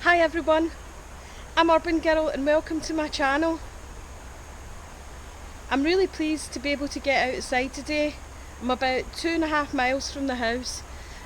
Hi everyone, I'm Urban Girl and welcome to my channel. I'm really pleased to be able to get outside today. I'm about 2.5 miles from the house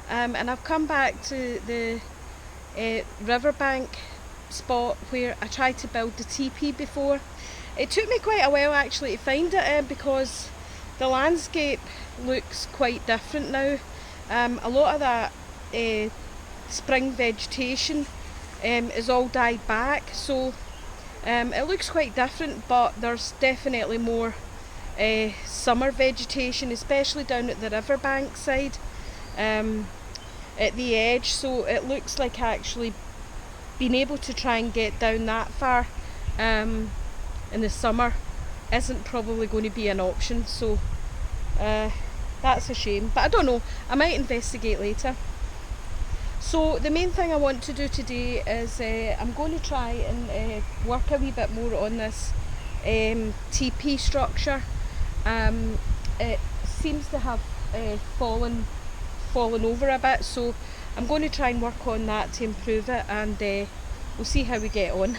and I've come back to the riverbank spot where I tried to build the teepee before. It took me quite a while actually to find it because the landscape looks quite different now. A lot of that spring vegetation is all died back, so it looks quite different, but there's definitely more summer vegetation, especially down at the riverbank side at the edge, so it looks like actually being able to try and get down that far in the summer isn't probably going to be an option, so that's a shame, but I don't know, I might investigate later. So the main thing I want to do today is I'm going to try and work a wee bit more on this teepee structure. It seems to have fallen over a bit, so I'm going to try and work on that to improve it, and we'll see how we get on.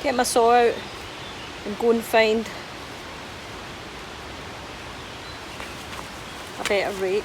Get my saw out and go and find a better rake.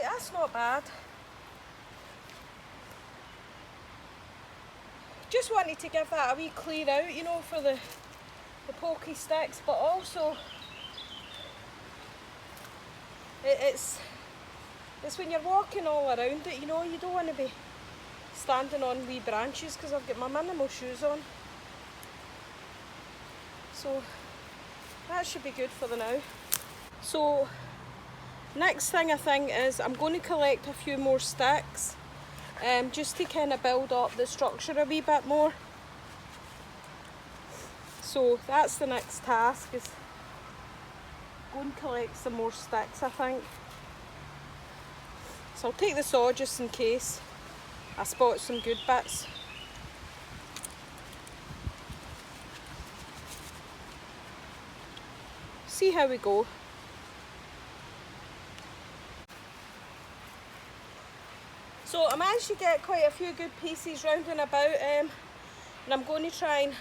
That's not bad. Just wanted to give that a wee clear out, you know, for the pokey sticks, but also it's when you're walking all around it, you know, you don't want to be standing on wee branches because I've got my minimal shoes on. So that should be good for the now. So next thing I think is I'm going to collect a few more sticks just to kind of build up the structure a wee bit more. So that's the next task, is go and collect some more sticks, I think. So I'll take the saw just in case I spot some good bits. See how we go. So I managed to get quite a few good pieces round and about, and I'm going to try and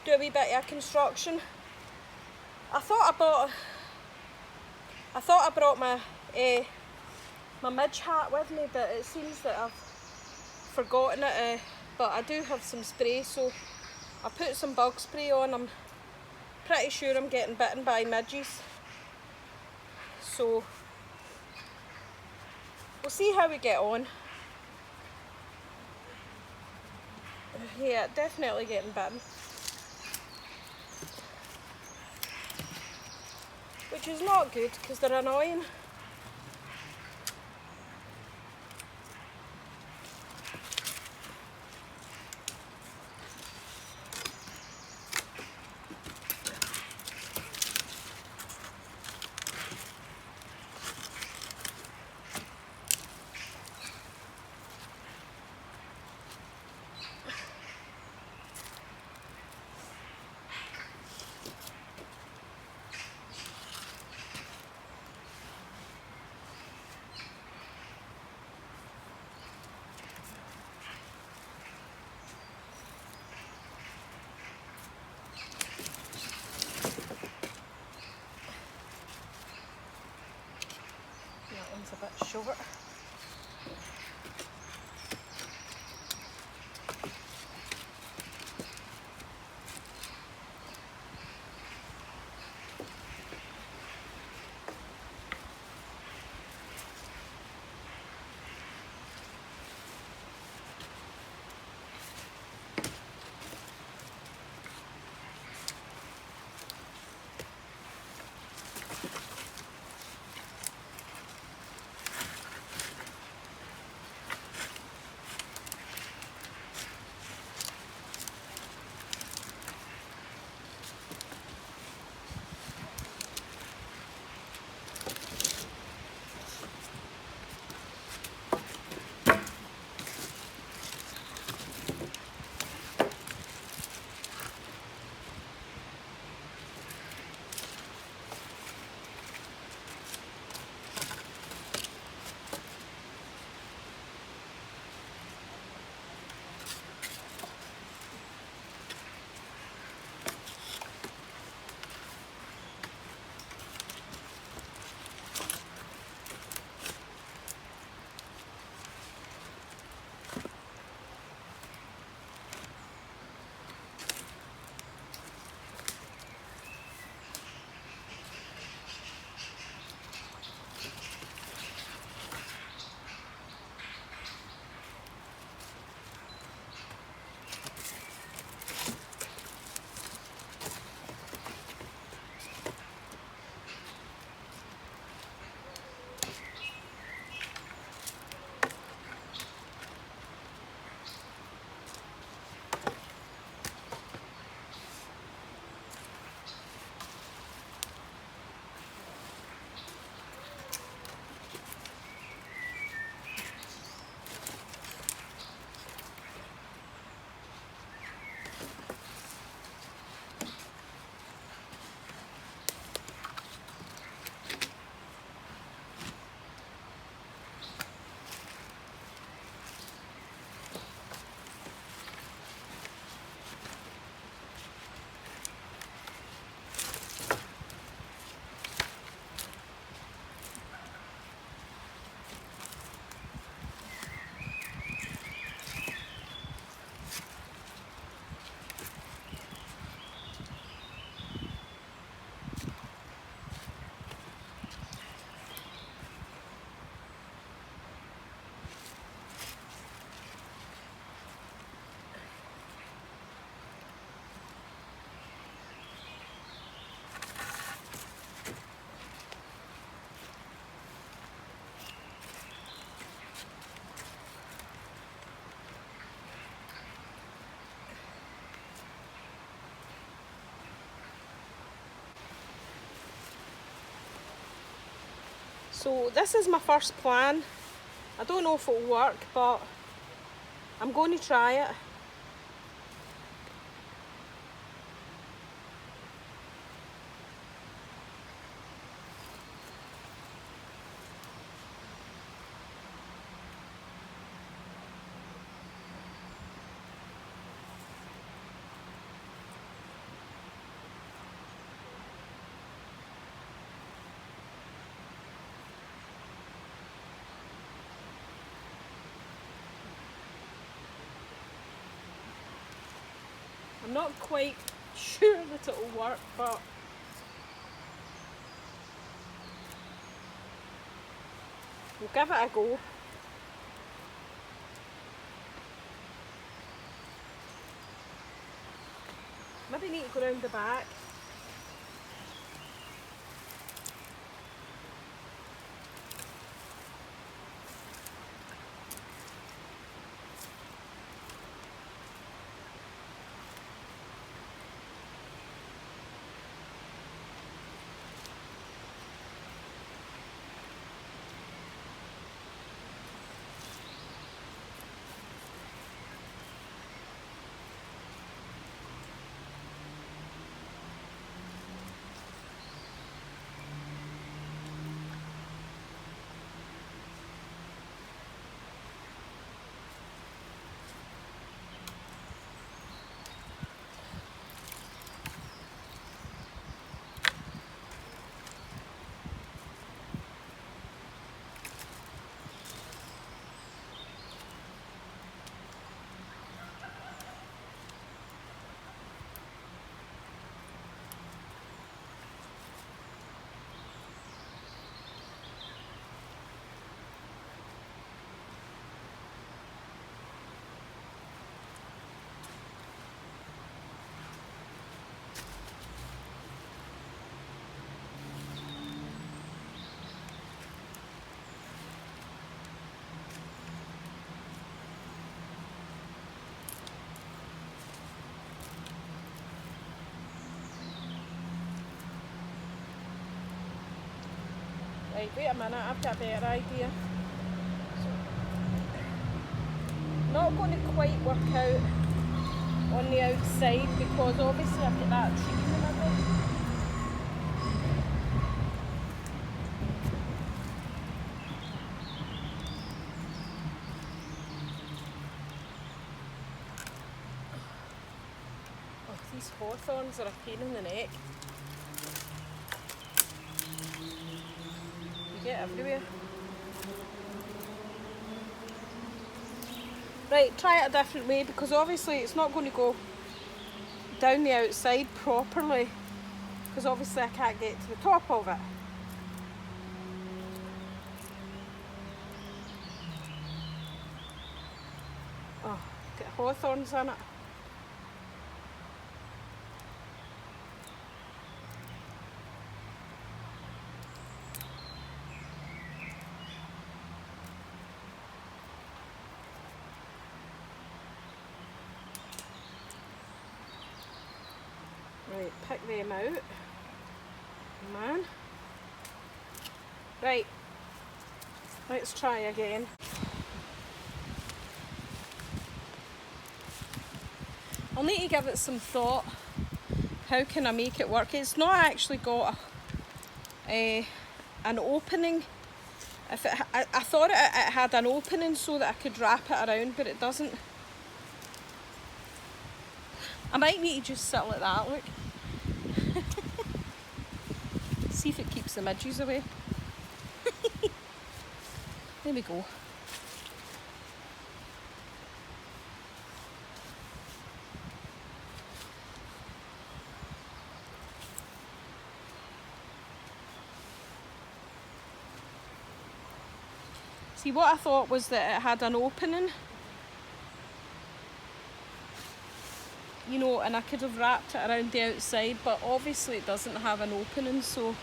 do a wee bit of construction. I thought I brought my midge hat with me, but it seems that I've forgotten it. But I do have some spray, so I put some bug spray on. I'm pretty sure I'm getting bitten by midges, so we'll see how we get on. Yeah, definitely getting bitten, which is not good because they're annoying. brush over it. So this is my first plan. I don't know if it'll work, but I'm going to try it. I'm not quite sure that it'll work, but we'll give it a go. Maybe need to go round the back. Right, wait a minute, I've got a better idea. Not going to quite work out on the outside because obviously I've got that tree in the middle. Oh, these hawthorns are a pain in the neck. You get everywhere. Right, try it a different way because obviously it's not going to go down the outside properly because obviously I can't get to the top of it. Oh, got hawthorns in it. Right, pick them out. Man. Right, let's try again. I'll need to give it some thought. How can I make it work? It's not actually got an opening. If it, I thought it had an opening so that I could wrap it around, but it doesn't. I might need to just sit like that, look. See if it keeps the midges away. There we go. See, what I thought was that it had an opening, you know, and I could have wrapped it around the outside, but obviously it doesn't have an opening, so.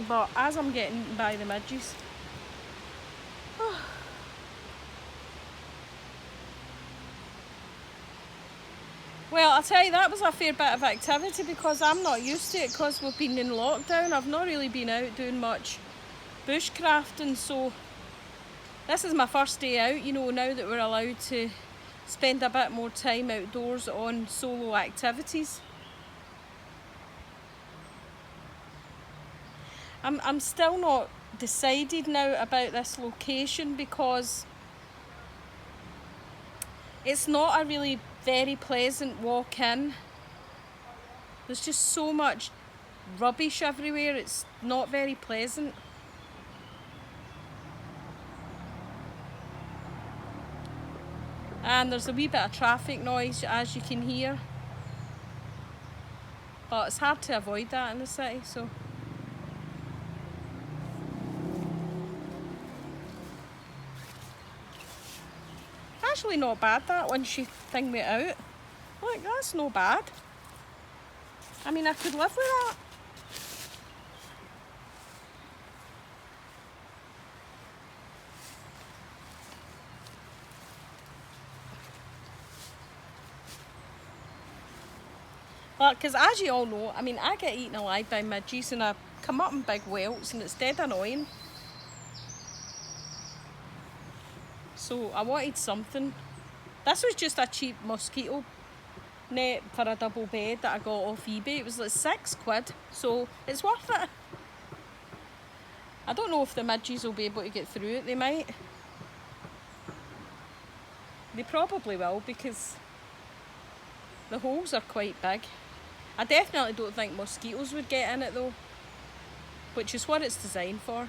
But as I'm getting eaten by the midges. Well, I'll tell you, that was a fair bit of activity because I'm not used to it because we've been in lockdown. I've not really been out doing much bushcrafting, so this is my first day out, you know, now that we're allowed to spend a bit more time outdoors on solo activities. I'm still not decided now about this location because it's not a really very pleasant walk in. There's just so much rubbish everywhere, it's not very pleasant. And there's a wee bit of traffic noise, as you can hear. But it's hard to avoid that in the city, so. Actually not bad that once you think it out. Look, that's no bad. I mean, I could live with that. Well, because as you all know, I mean, I get eaten alive by midges and I come up in big welts and it's dead annoying. So I wanted something. This was just a cheap mosquito net for a double bed that I got off eBay. It was like £6, so it's worth it. I don't know if the midges will be able to get through it. They might. They probably will because the holes are quite big. I definitely don't think mosquitoes would get in it though, which is what it's designed for.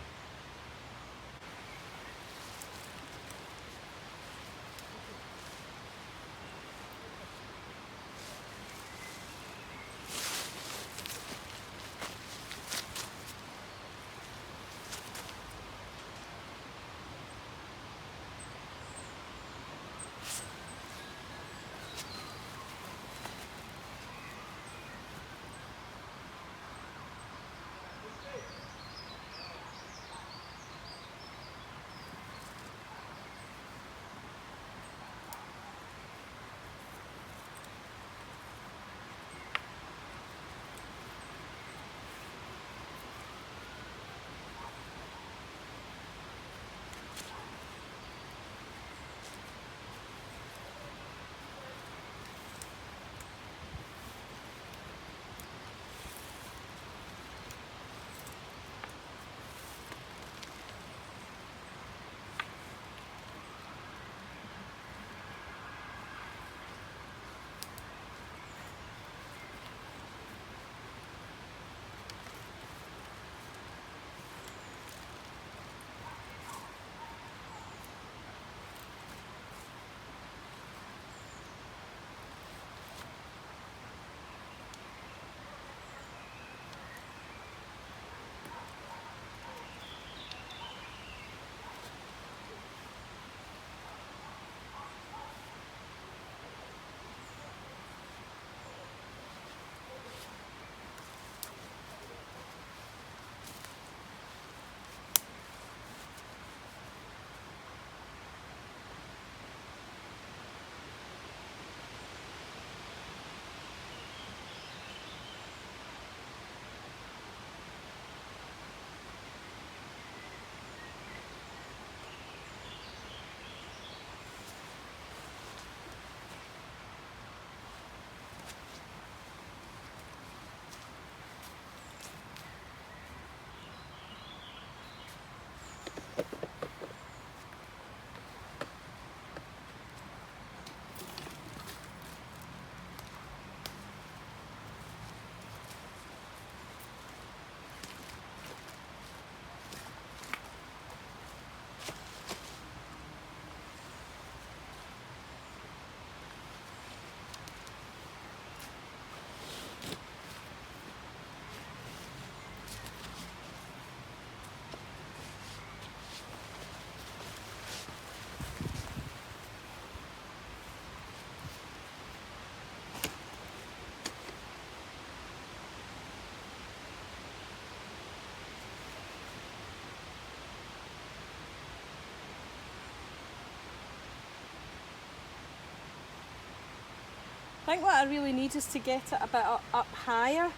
I think what I really need is to get it a bit up higher.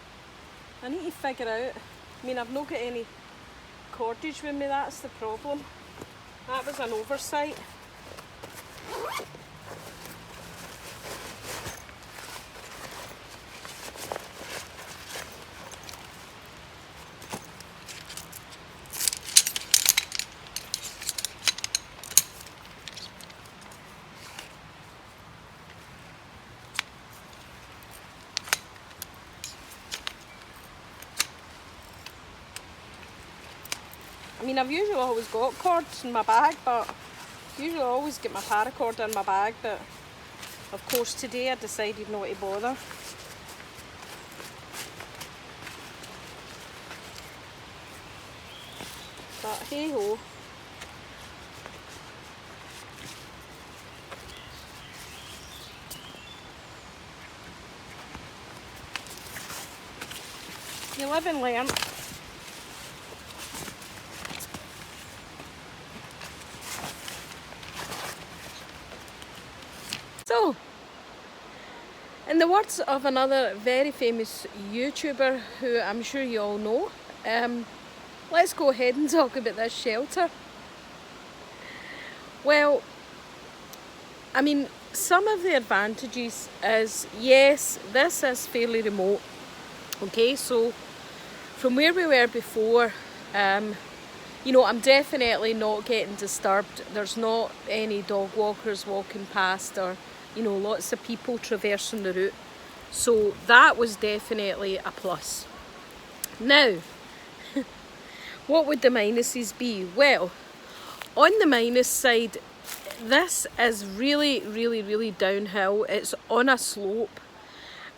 I need to figure out, I mean I've not got any cordage with me, that's the problem. That was an oversight. I mean, I've usually always got cords in my bag, but usually I always get my paracord in my bag, but of course today I decided not to bother. But hey ho. You live and learn. So, in the words of another very famous YouTuber who I'm sure you all know, let's go ahead and talk about this shelter. Well, I mean, some of the advantages is, yes, this is fairly remote. Okay, so from where we were before, you know, I'm definitely not getting disturbed. There's not any dog walkers walking past, or, you know, lots of people traversing the route. So that was definitely a plus. Now, what would the minuses be? Well, on the minus side, this is really downhill. It's on a slope.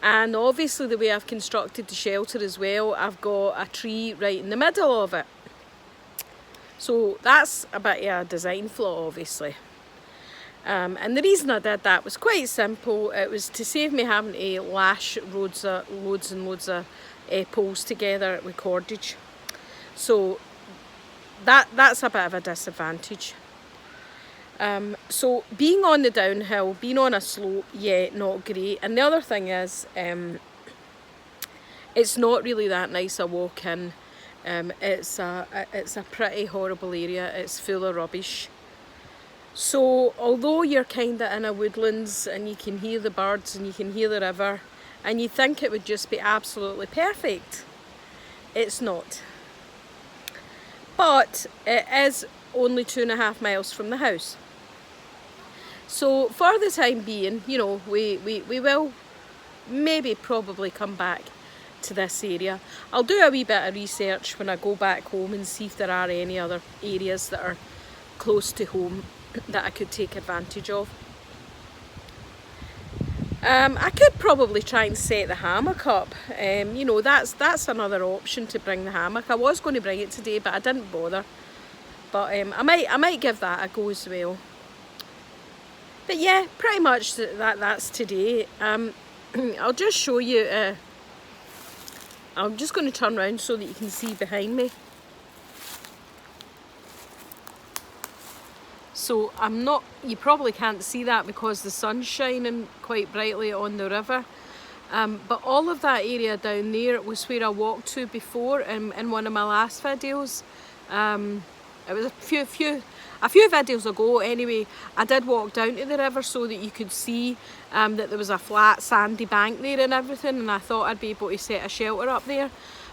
And obviously the way I've constructed the shelter as well, I've got a tree right in the middle of it. So that's a bit of a design flaw, obviously. And the reason I did that was quite simple. It was to save me having to lash loads and loads of poles together with cordage. So that's a bit of a disadvantage. So being on the downhill, being on a slope, yeah, not great. And the other thing is, it's not really that nice a walk in. It's a pretty horrible area. It's full of rubbish. So although you're kind of in a woodlands and you can hear the birds and you can hear the river and you think it would just be absolutely perfect, it's not. But it is only 2.5 miles from the house. So for the time being, you know, we will probably come back to this area. I'll do a wee bit of research when I go back home and see if there are any other areas that are close to home that I could take advantage of. I could probably try and set the hammock up. You know, that's another option, to bring the hammock. I was going to bring it today, but I didn't bother. But I might give that a go as well. But yeah, pretty much that's today. I'll just show you. I'm just going to turn around so that you can see behind me. So you probably can't see that because the sun's shining quite brightly on the river. But all of that area down there was where I walked to before in one of my last videos. It was a few videos ago anyway. I did walk down to the river so that you could see that there was a flat sandy bank there and everything, and I thought I'd be able to set a shelter up there.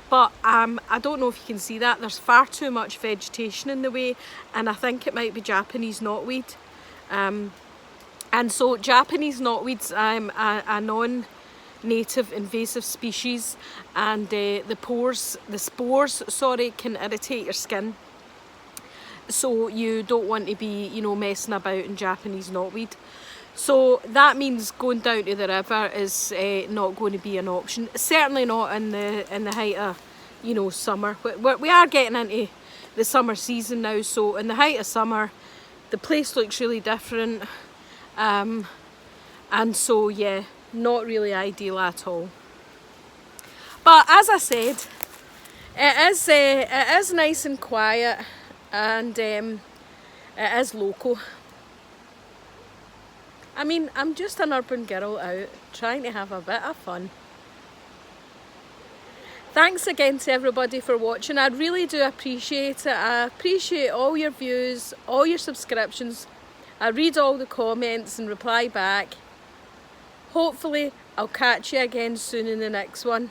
But I don't know if you can see that. There's far too much vegetation in the way, and I think it might be Japanese knotweed. And so Japanese knotweed's a non-native invasive species, and the spores, can irritate your skin. So you don't want to be, you know, messing about in Japanese knotweed. So that means going down to the river is not going to be an option. Certainly not in the height of, you know, summer. We are getting into the summer season now, so in the height of summer, the place looks really different. And so yeah, not really ideal at all. But as I said, it is nice and quiet, and it is local. I mean, I'm just an urban girl out trying to have a bit of fun. Thanks again to everybody for watching. I really do appreciate it. I appreciate all your views, all your subscriptions. I read all the comments and reply back. Hopefully I'll catch you again soon in the next one.